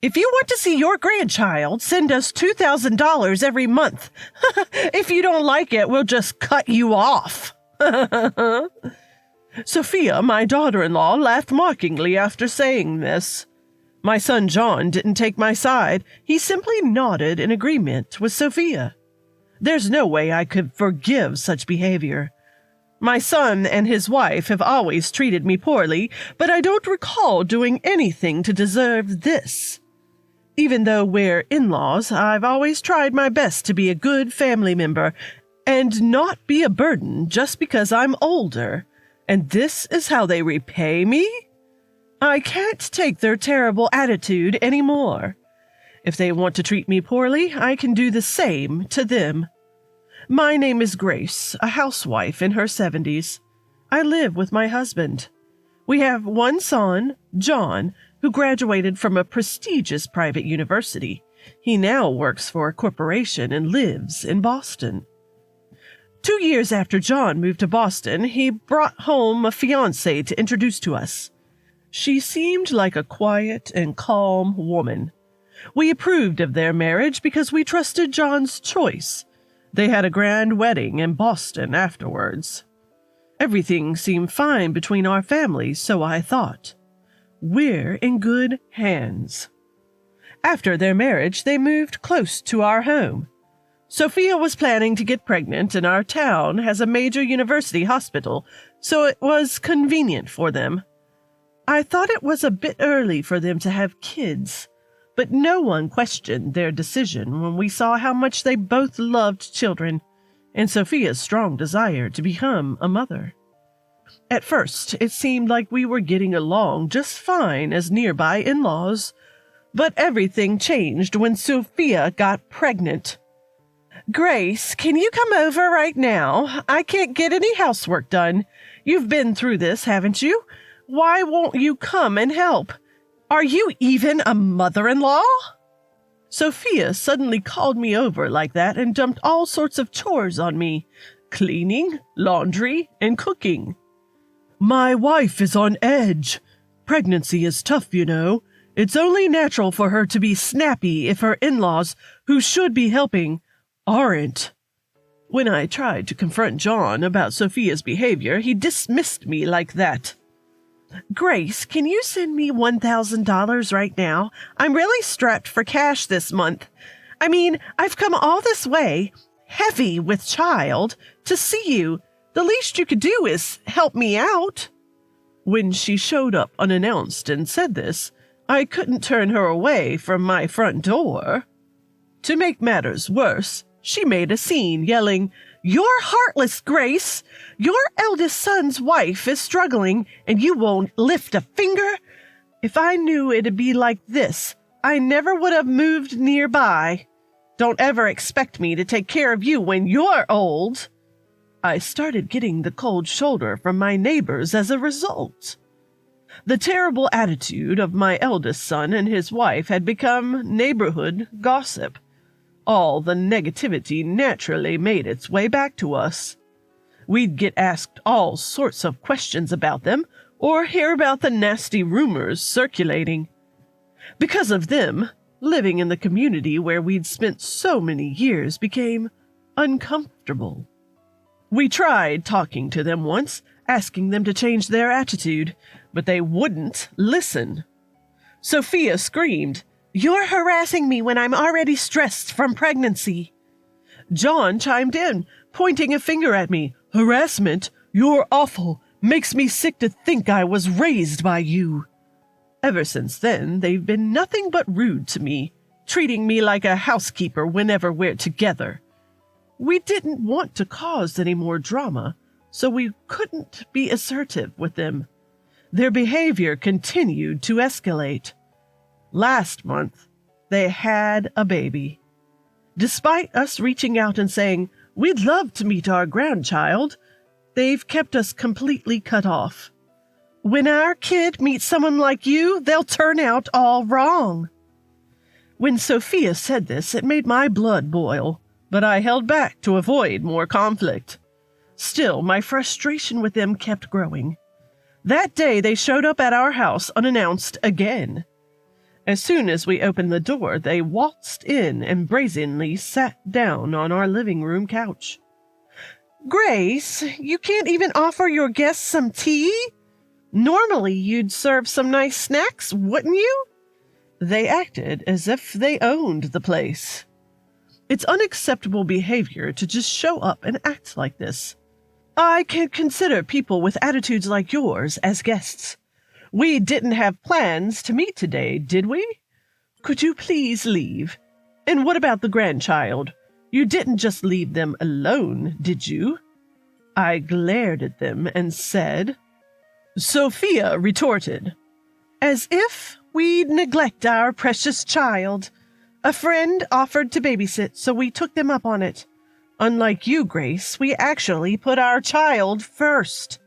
If you want to see your grandchild, send us $2,000 every month. If you don't like it, we'll just cut you off. Sophia, my daughter-in-law, laughed mockingly after saying this. My son John didn't take my side. He simply nodded in agreement with Sophia. There's no way I could forgive such behavior. My son and his wife have always treated me poorly, but I don't recall doing anything to deserve this. Even though we're in-laws, I've always tried my best to be a good family member and not be a burden just because I'm older. And this is how they repay me? I can't take their terrible attitude anymore. If they want to treat me poorly, I can do the same to them. My name is Grace, a housewife in her 70s. I live with my husband. We have one son, John, who graduated from a prestigious private university. He now works for a corporation and lives in Boston. 2 years after John moved to Boston, he brought home a fiancée to introduce to us. She seemed like a quiet and calm woman. We approved of their marriage because we trusted John's choice. They had a grand wedding in Boston afterwards. Everything seemed fine between our families, so I thought. We're in good hands. After their marriage, they moved close to our home. Sophia was planning to get pregnant, and our town has a major university hospital, so it was convenient for them. I thought it was a bit early for them to have kids, but no one questioned their decision when we saw how much they both loved children, and Sophia's strong desire to become a mother. At first, it seemed like we were getting along just fine as nearby in-laws, but everything changed when Sophia got pregnant. Grace, can you come over right now? I can't get any housework done. You've been through this, haven't you? Why won't you come and help? Are you even a mother-in-law? Sophia suddenly called me over like that and dumped all sorts of chores on me. Cleaning, laundry, and cooking. My wife is on edge. Pregnancy is tough, you know. It's only natural for her to be snappy if her in-laws, who should be helping, aren't. When I tried to confront John about Sophia's behavior, he dismissed me like that. Grace, can you send me $1,000 right now? I'm really strapped for cash this month. I mean, I've come all this way, heavy with child, to see you. The least you could do is help me out. When she showed up unannounced and said this, I couldn't turn her away from my front door. To make matters worse, she made a scene, yelling, "You're heartless, Grace! Your eldest son's wife is struggling, and you won't lift a finger? If I knew it'd be like this, I never would have moved nearby. Don't ever expect me to take care of you when you're old." I started getting the cold shoulder from my neighbors as a result. The terrible attitude of my eldest son and his wife had become neighborhood gossip. All the negativity naturally made its way back to us. We'd get asked all sorts of questions about them, or hear about the nasty rumors circulating. Because of them, living in the community where we'd spent so many years became uncomfortable. We tried talking to them once, asking them to change their attitude, but they wouldn't listen. Sophia screamed, "You're harassing me when I'm already stressed from pregnancy." John chimed in, pointing a finger at me. "Harassment? You're awful. Makes me sick to think I was raised by you." Ever since then, they've been nothing but rude to me, treating me like a housekeeper whenever we're together. We didn't want to cause any more drama, so we couldn't be assertive with them. Their behavior continued to escalate. Last month, they had a baby. Despite us reaching out and saying, "We'd love to meet our grandchild," they've kept us completely cut off. When our kid meets someone like you, they'll turn out all wrong. When Sophia said this, it made my blood boil, but I held back to avoid more conflict. Still, my frustration with them kept growing. That day, they showed up at our house unannounced again. As soon as we opened the door, they waltzed in and brazenly sat down on our living room couch. "Grace, you can't even offer your guests some tea? Normally you'd serve some nice snacks, wouldn't you?" They acted as if they owned the place. It's unacceptable behavior to just show up and act like this. I can't consider people with attitudes like yours as guests. We didn't have plans to meet today, did we? Could you please leave? And what about the grandchild? You didn't just leave them alone, did you? I glared at them and said. Sophia retorted, "As if we'd neglect our precious child. A friend offered to babysit, so we took them up on it. Unlike you, Grace, we actually put our child first."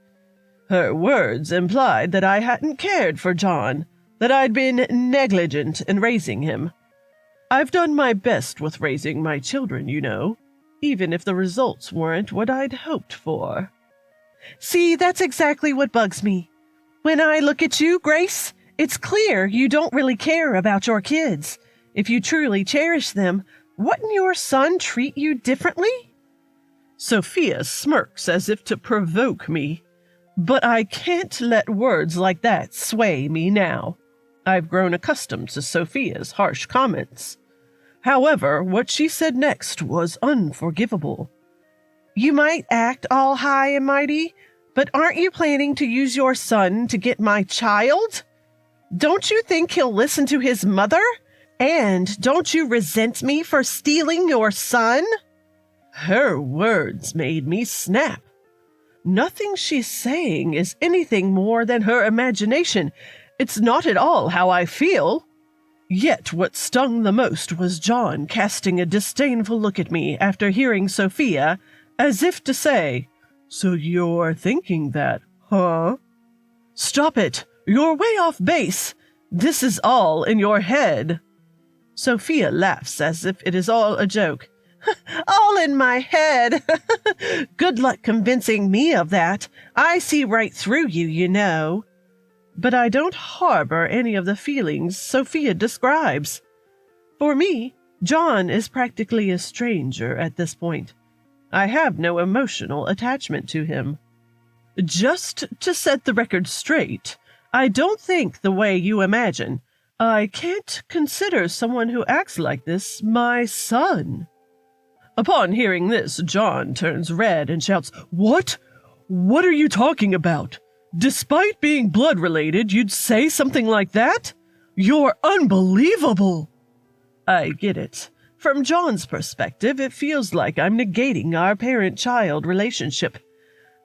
Her words implied that I hadn't cared for John, that I'd been negligent in raising him. I've done my best with raising my children, you know, even if the results weren't what I'd hoped for. See, that's exactly what bugs me. When I look at you, Grace, it's clear you don't really care about your kids. If you truly cherish them, wouldn't your son treat you differently? Sophia smirks as if to provoke me, but I can't let words like that sway me now. I've grown accustomed to Sophia's harsh comments. However, what she said next was unforgivable. You might act all high and mighty, but aren't you planning to use your son to get my child? Don't you think he'll listen to his mother? And don't you resent me for stealing your son? Her words made me snap. Nothing she's saying is anything more than her imagination. It's not at all how I feel. Yet what stung the most was John casting a disdainful look at me after hearing Sophia, as if to say, "So you're thinking that, huh?" "Stop it! You're way off base! This is all in your head." Sophia laughs as if it is all a joke. "All in my head! Good luck convincing me of that. I see right through you, you know." But I don't harbor any of the feelings Sophia describes. For me, John is practically a stranger at this point. I have no emotional attachment to him. Just to set the record straight, I don't think the way you imagine. I can't consider someone who acts like this my son. Upon hearing this, John turns red and shouts, "What? What are you talking about? Despite being blood-related, you'd say something like that? You're unbelievable!" I get it. From John's perspective, it feels like I'm negating our parent-child relationship.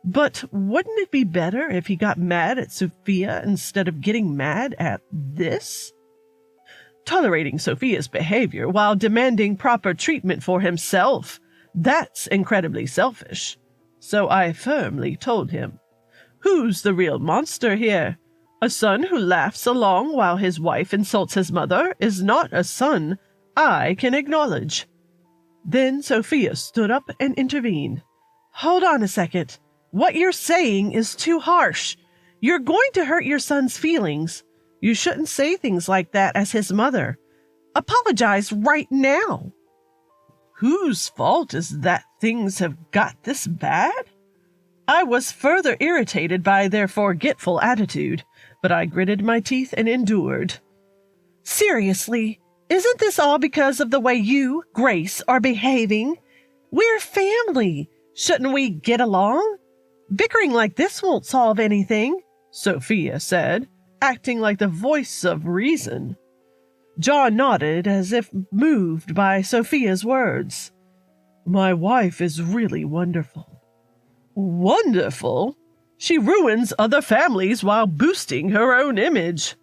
But wouldn't it be better if he got mad at Sophia instead of getting mad at this? Tolerating Sophia's behavior while demanding proper treatment for himself, that's incredibly selfish. So I firmly told him, "Who's the real monster here? A son who laughs along while his wife insults his mother is not a son I can acknowledge." Then Sophia stood up and intervened. "Hold on a second. What you're saying is too harsh. You're going to hurt your son's feelings. You shouldn't say things like that as his mother. Apologize right now." Whose fault is that things have got this bad? I was further irritated by their forgetful attitude, but I gritted my teeth and endured. "Seriously, isn't this all because of the way you, Grace, are behaving? We're family. Shouldn't we get along? Bickering like this won't solve anything," Sophia said, acting like the voice of reason. John nodded as if moved by Sophia's words. "My wife is really wonderful." Wonderful? She ruins other families while boosting her own image.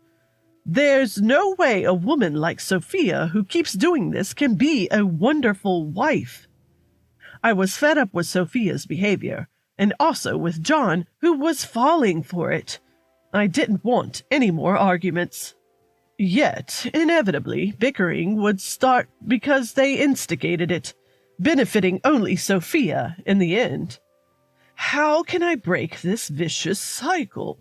There's no way a woman like Sophia who keeps doing this can be a wonderful wife. I was fed up with Sophia's behavior, and also with John, who was falling for it. I didn't want any more arguments. Yet, inevitably, bickering would start because they instigated it, benefiting only Sophia in the end. How can I break this vicious cycle?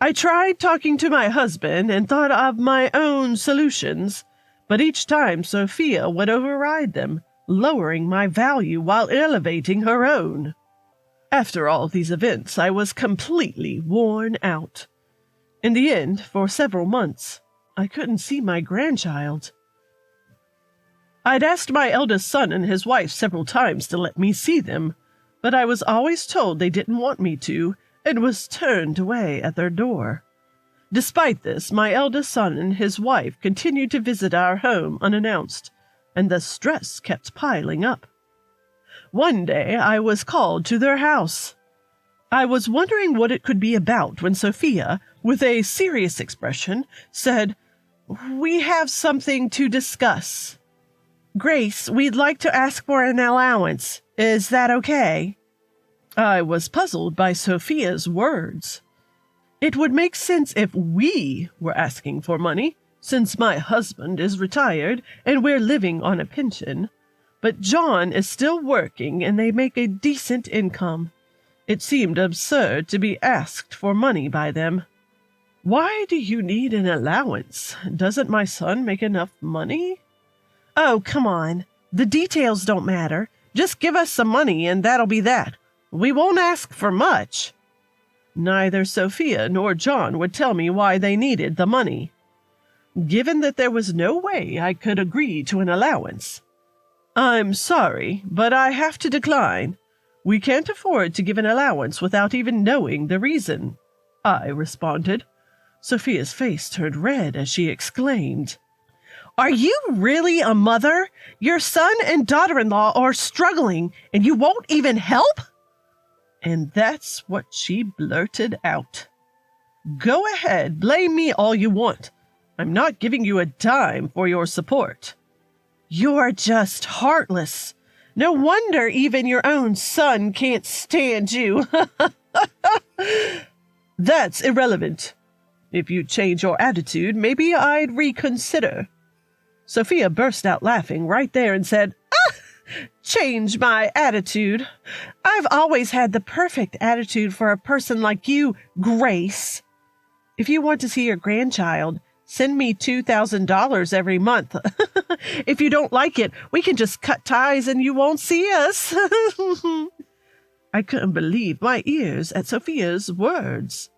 I tried talking to my husband and thought of my own solutions, but each time Sophia would override them, lowering my value while elevating her own. After all these events, I was completely worn out. In the end, for several months, I couldn't see my grandchild. I'd asked my eldest son and his wife several times to let me see them, but I was always told they didn't want me to, and was turned away at their door. Despite this, my eldest son and his wife continued to visit our home unannounced, and the stress kept piling up. One day I was called to their house. I was wondering what it could be about when Sophia, with a serious expression, said, "We have something to discuss. Grace, we'd like to ask for an allowance. Is that okay?" I was puzzled by Sophia's words. It would make sense if we were asking for money, since my husband is retired and we're living on a pension. But John is still working and they make a decent income. It seemed absurd to be asked for money by them. "Why do you need an allowance? Doesn't my son make enough money?" "Oh, come on. The details don't matter. Just give us some money and that'll be that. We won't ask for much." Neither Sophia nor John would tell me why they needed the money. Given that there was no way I could agree to an allowance, "I'm sorry, but I have to decline. We can't afford to give an allowance without even knowing the reason," I responded. Sophia's face turned red as she exclaimed, "Are you really a mother? Your son and daughter-in-law are struggling, and you won't even help?" And that's what she blurted out. "Go ahead, blame me all you want. I'm not giving you a dime for your support." "You're just heartless. No wonder even your own son can't stand you." "That's irrelevant. If you change your attitude, maybe I'd reconsider." Sophia burst out laughing right there and said, "Change my attitude? I've always had the perfect attitude for a person like you, Grace. If you want to see your grandchild, send me $2,000 every month. If you don't like it, we can just cut ties and you won't see us." I couldn't believe my ears at Sophia's words.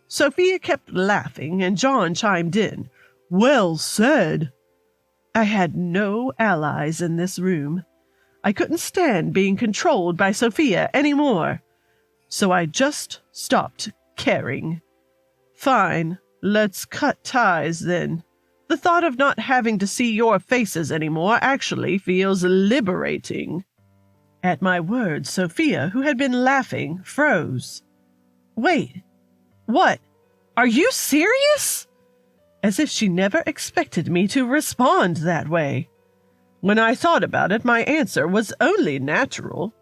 Sophia kept laughing and John chimed in, "Well said." I had no allies in this room. I couldn't stand being controlled by Sophia anymore, so I just stopped caring. "Fine, let's cut ties then. The thought of not having to see your faces anymore actually feels liberating." At my words, Sophia, who had been laughing, froze. "Wait, what? Are you serious?" As if she never expected me to respond that way. When I thought about it, my answer was only natural.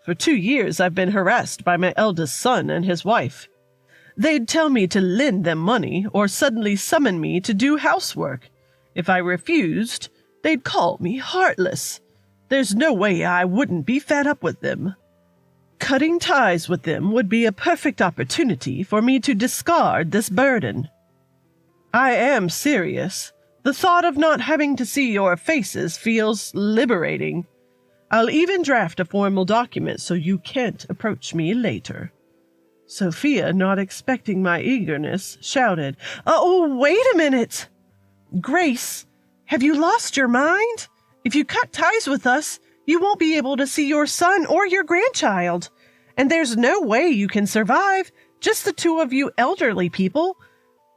For 2 years I've been harassed by my eldest son and his wife. They'd tell me to lend them money or suddenly summon me to do housework. If I refused, they'd call me heartless. There's no way I wouldn't be fed up with them. Cutting ties with them would be a perfect opportunity for me to discard this burden. I am serious. The thought of not having to see your faces feels liberating. I'll even draft a formal document so you can't approach me later." Sophia, not expecting my eagerness, shouted, "Oh, wait a minute! Grace, have you lost your mind? If you cut ties with us, you won't be able to see your son or your grandchild. And there's no way you can survive, just the two of you elderly people.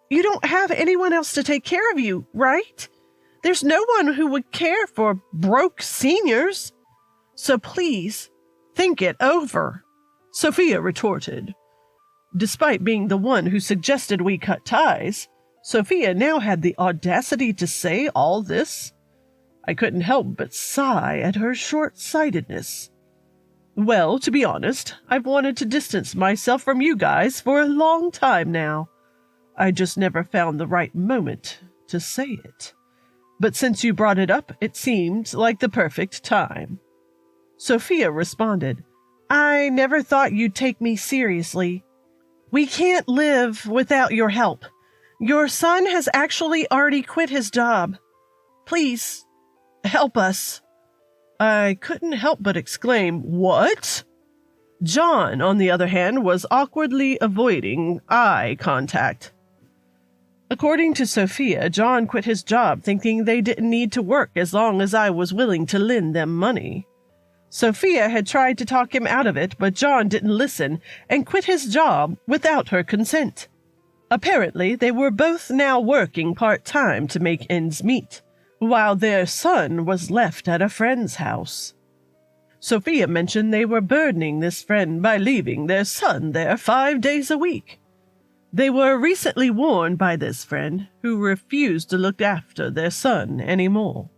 You don't have anyone else to take care of you, right? There's no one who would care for broke seniors. So please, think it over," Sophia retorted. Despite being the one who suggested we cut ties, Sophia now had the audacity to say all this. I couldn't help but sigh at her short-sightedness. Well, to be honest, I've wanted to distance myself from you guys for a long time now. I just never found the right moment to say it. But since you brought it up, it seemed like the perfect time. Sophia responded, "I never thought you'd take me seriously." We can't live without your help. Your son has actually already quit his job. Please, help us." I couldn't help but exclaim, "What?" John, on the other hand, was awkwardly avoiding eye contact. According to Sophia, John quit his job thinking they didn't need to work as long as I was willing to lend them money. Sophia had tried to talk him out of it, but John didn't listen and quit his job without her consent. Apparently, they were both now working part-time to make ends meet, while their son was left at a friend's house. Sophia mentioned they were burdening this friend by leaving their son there 5 days a week. They were recently warned by this friend, who refused to look after their son anymore.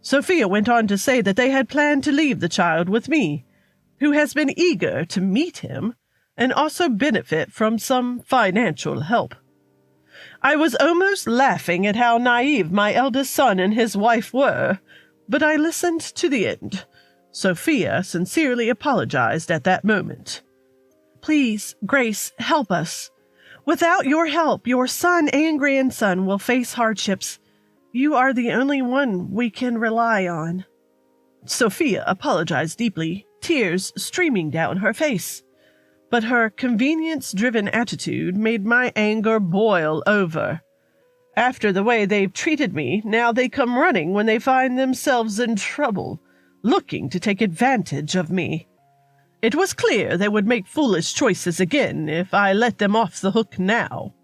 Sophia went on to say that they had planned to leave the child with me, who has been eager to meet him and also benefit from some financial help. I was almost laughing at how naive my eldest son and his wife were, but I listened to the end. Sophia sincerely apologized at that moment. "Please, Grace, help us. Without your help, your son and grandson will face hardships. You are the only one we can rely on." Sophia apologized deeply, tears streaming down her face. But her convenience-driven attitude made my anger boil over. After the way they've treated me, now they come running when they find themselves in trouble, looking to take advantage of me. It was clear they would make foolish choices again if I let them off the hook now.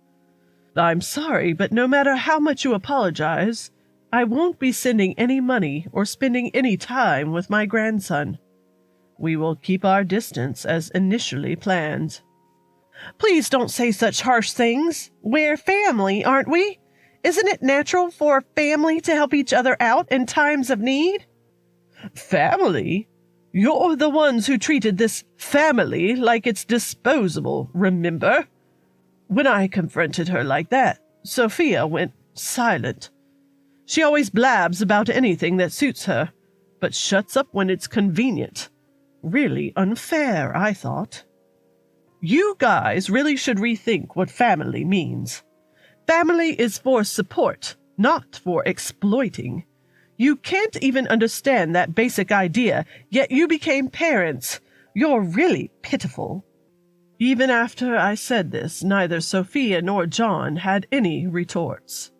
"I'm sorry, but no matter how much you apologize, I won't be sending any money or spending any time with my grandson. We will keep our distance as initially planned." "Please don't say such harsh things. We're family, aren't we? Isn't it natural for family to help each other out in times of need?" "Family? You're the ones who treated this family like it's disposable, remember?" When I confronted her like that, Sophia went silent. She always blabs about anything that suits her, but shuts up when it's convenient. Really unfair, I thought. You guys really should rethink what family means. Family is for support, not for exploiting. You can't even understand that basic idea, yet you became parents. You're really pitiful. Even after I said this, neither Sophia nor John had any retorts.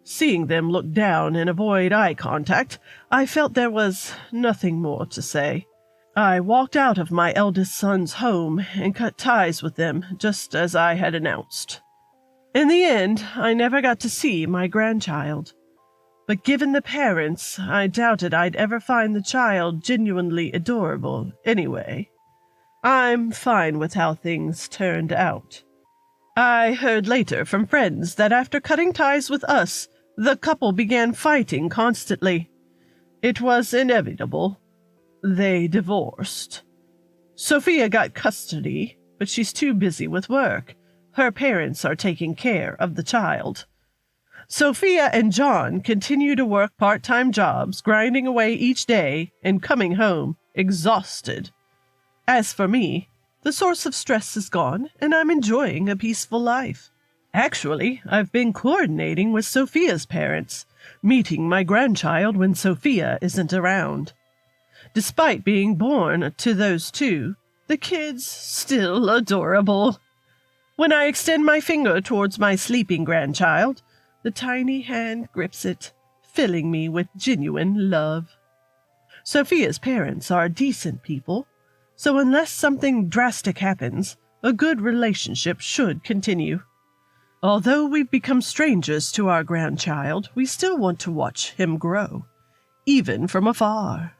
Seeing them look down and avoid eye contact, I felt there was nothing more to say. I walked out of my eldest son's home and cut ties with them, just as I had announced. In the end, I never got to see my grandchild. But given the parents, I doubted I'd ever find the child genuinely adorable anyway. I'm fine with how things turned out. I heard later from friends that after cutting ties with us, the couple began fighting constantly. It was inevitable. They divorced. Sophia got custody, but she's too busy with work. Her parents are taking care of the child. Sophia and John continue to work part-time jobs, grinding away each day and coming home exhausted. As for me, the source of stress is gone, and I'm enjoying a peaceful life. Actually, I've been coordinating with Sophia's parents, meeting my grandchild when Sophia isn't around. Despite being born to those two, the kid's still adorable. When I extend my finger towards my sleeping grandchild, the tiny hand grips it, filling me with genuine love. Sophia's parents are decent people, so unless something drastic happens, a good relationship should continue. Although we've become strangers to our grandchild, we still want to watch him grow, even from afar.